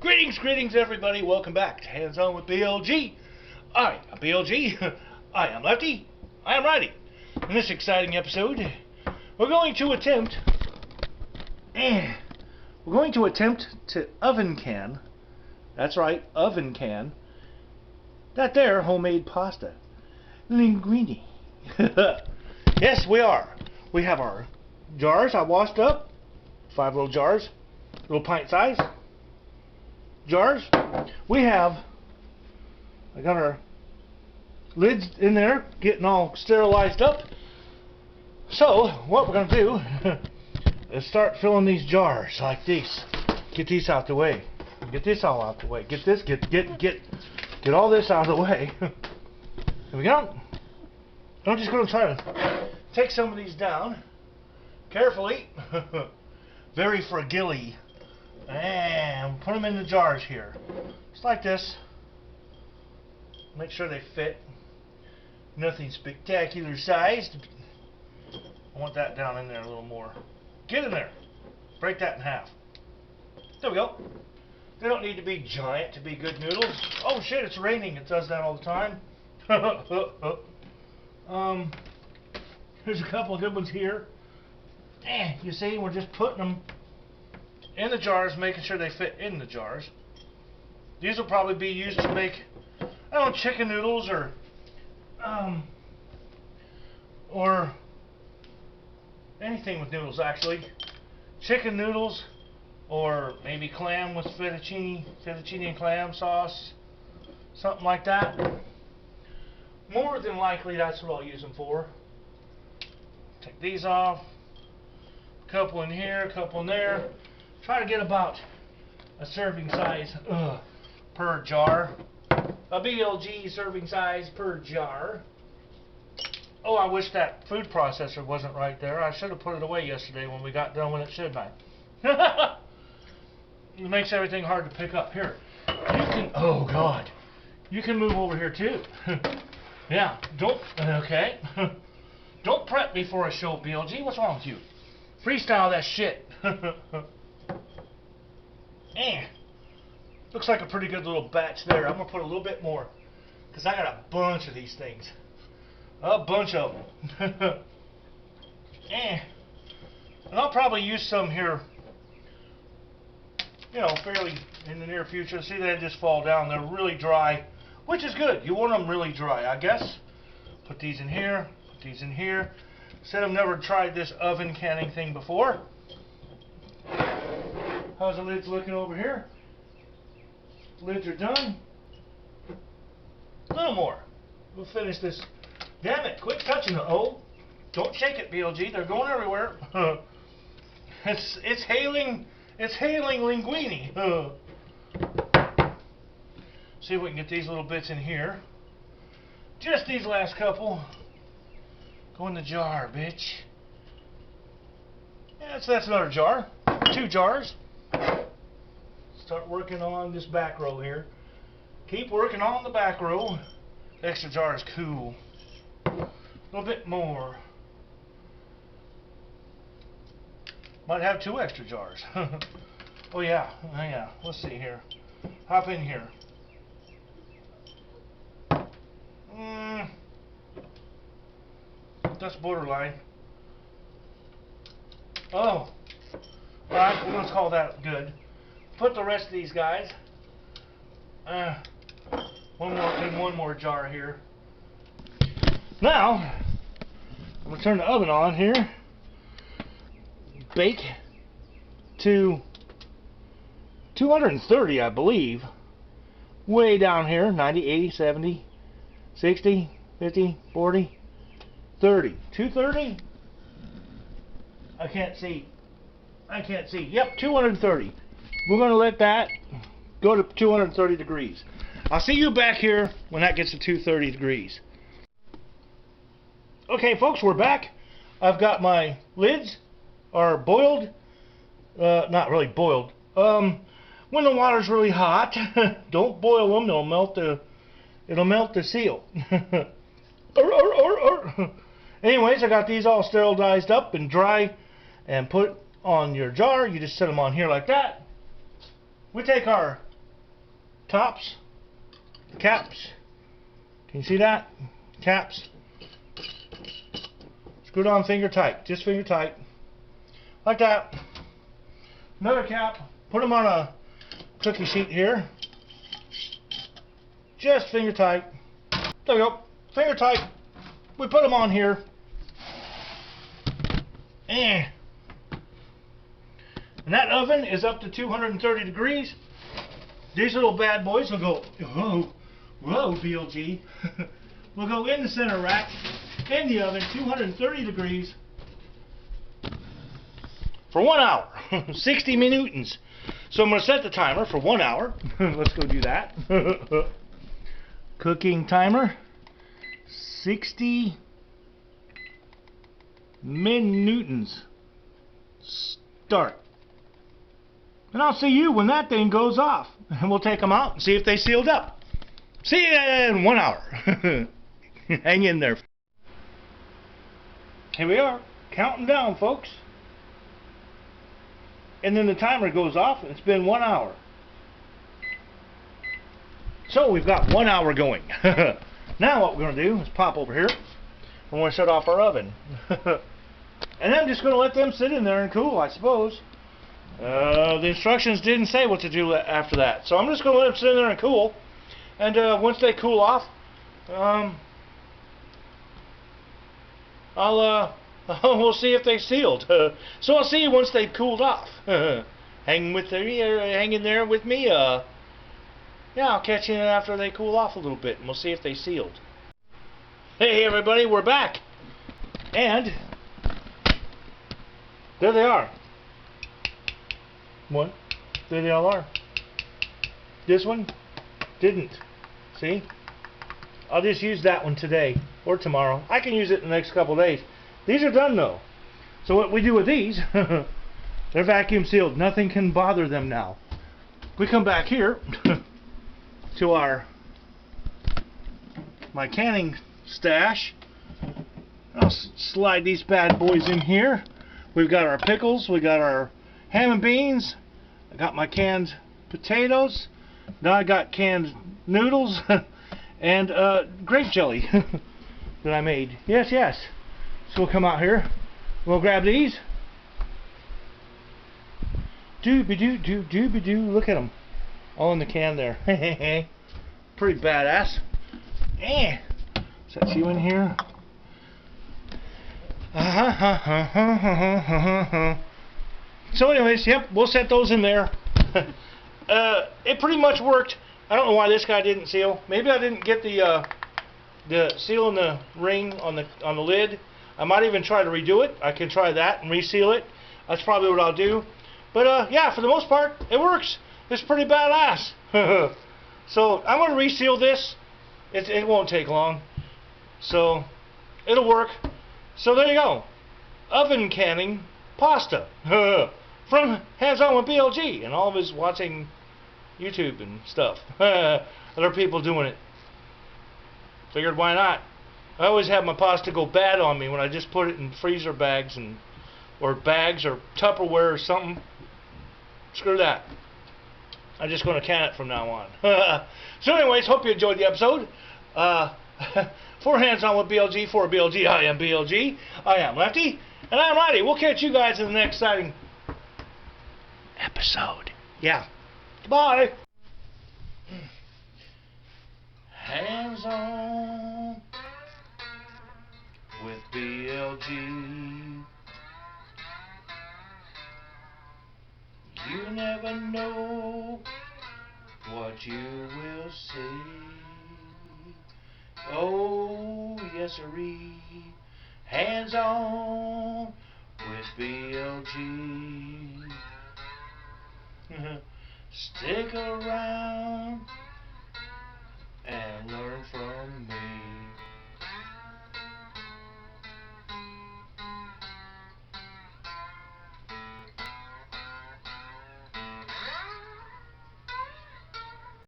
Greetings everybody, welcome back to Hands On with BLG. I am BLG, I am Lefty, I am Righty. In this exciting episode, we're going to attempt to oven can, that's right, oven can, that there homemade pasta, linguine. Yes, we are. We have our jars I washed up, 5 little jars, little pint size jars. I got our lids in there getting all sterilized up. So what we're going to do is start filling these jars like this. Get these out the way. Get this all out the way. Get all this out of the way. Here we go. I'm just going to try to take some of these down carefully. Very fragile. And put them in the jars here. Just like this. Make sure they fit. Nothing spectacular sized. I want that down in there a little more. Get in there. Break that in half. There we go. They don't need to be giant to be good noodles. Oh shit, it's raining. It does that all the time. There's a couple of good ones here. You see, we're just putting them in the jars, making sure they fit in the jars. These will probably be used to make, I don't know, chicken noodles or anything with noodles actually. Chicken noodles, or maybe clam with fettuccine and clam sauce, something like that. More than likely that's what I'll use them for. Take these off. A couple in here, a couple in there. Try to get about a serving size per jar. A BLG serving size per jar. Oh, I wish that food processor wasn't right there. I should have put it away yesterday when we got done with it, shouldn't I? It makes everything hard to pick up. Here, you can, oh God, you can move over here too. Yeah, okay. Don't prep me for a show, BLG. What's wrong with you? Freestyle that shit. Looks like a pretty good little batch there. I'm going to put a little bit more because I got a bunch of these things. A bunch of them. And I'll probably use some here, you know, fairly in the near future. See, they just fall down. They're really dry, which is good. You want them really dry, I guess. Put these in here. Put these in here. Said I've never tried this oven canning thing before. How's the lids looking over here? Lids are done. A little more. We'll finish this. Damn it, quit touching it. Oh, don't shake it, BLG. They're going everywhere. It's hailing linguine. See if we can get these little bits in here. Just these last couple. Go in the jar, bitch. Yeah, so that's another jar. 2 jars. Start working on this back row here. Keep working on the back row. Extra jar is cool. A little bit more. Might have 2 extra jars. Oh yeah, yeah. Let's see here. Hop in here. That's borderline. Oh. Alright, we're going to call that good. Put the rest of these guys. One more jar here. Now, I'm going to turn the oven on here. Bake to 230, I believe. Way down here. 90, 80, 70, 60, 50, 40, 30. 230? I can't see. Yep, 230. We're going to let that go to 230 degrees. I'll see you back here when that gets to 230 degrees. Okay, folks, we're back. I've got my lids are boiled. Not really boiled. When the water's really hot, don't boil them. It'll melt the seal. Anyways, I got these all sterilized up and dry and put on your jar. You just set them on here like that. We take our tops, caps. Can you see that? Caps. Screwed on finger tight, just finger tight. Like that. Another cap, put them on a cookie sheet here. Just finger tight. There we go, finger tight. We put them on here. And that oven is up to 230 degrees. These little bad boys will go, whoa, whoa, BLG. Will go in the center rack, in the oven, 230 degrees, for 1 hour, 60 minutes. So I'm going to set the timer for 1 hour. Let's go do that. Cooking timer, 60 minutes. Start. And I'll see you when that thing goes off. And we'll take them out and see if they sealed up. See you in 1 hour. Hang in there. Here we are, counting down, folks. And then the timer goes off, and it's been 1 hour. So we've got 1 hour going. Now what we're going to do is pop over here. We're going to shut off our oven. And I'm just going to let them sit in there and cool, I suppose. The instructions didn't say what to do after that. So I'm just going to let them sit in there and cool. And once they cool off, we'll see if they sealed. So I'll see you once they've cooled off. Hang in there with me. Yeah, I'll catch you after they cool off a little bit, and we'll see if they sealed. Hey everybody, we're back. And there they are. One, there they all are. This one didn't. See? I'll just use that one today or tomorrow. I can use it in the next couple of days. These are done though. So what we do with these, they're vacuum sealed. Nothing can bother them now. We come back here to my canning stash. I'll slide these bad boys in here. We've got our pickles. We got our ham and beans. I got my canned potatoes. Now I got canned noodles and grape jelly that I made. Yes, yes. So we'll come out here. We'll grab these. Doobie-doo, doobie-doo. Look at them. All in the can there. Pretty badass. Set you in here. So anyways, yep, we'll set those in there. It pretty much worked. I don't know why this guy didn't seal. Maybe I didn't get the seal in the ring on the lid. I might even try to redo it. I can try that and reseal it. That's probably what I'll do. But yeah, for the most part, it works. It's pretty badass. So I'm going to reseal this. It won't take long. So it'll work. So there you go. Oven canning pasta from Hands On with BLG and all of his watching YouTube and stuff. Other people doing it. Figured why not. I always have my pasta go bad on me when I just put it in freezer bags or bags or Tupperware or something. Screw that. I'm just going to can it from now on. So anyways, hope you enjoyed the episode. For Hands On with BLG, for BLG, I am BLG. I am Lefty, and I'm Righty. We'll catch you guys in the next exciting episode. Yeah. Goodbye. Hands On with BLG. You never know what you will see. Oh, yes sirree. Hands On with BLG. Stick around and learn from